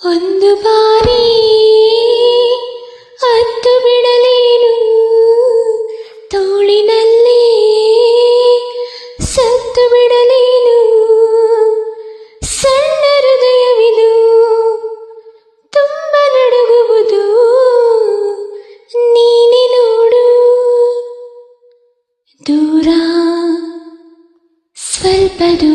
ಒಂದು ಬಾರಿ ಅತ್ತು ಬಿಡಲೇನು ತೋಳಿನಲ್ಲಿ ಸತ್ತು ಬಿಡಲೇನು ಸಣ್ಣ ಹೃದಯವಿದು ತುಂಬ ನಡುಗುವುದು ನೀನೆ ನೋಡು ದೂರ ಸ್ವಲ್ಪ ದೂರ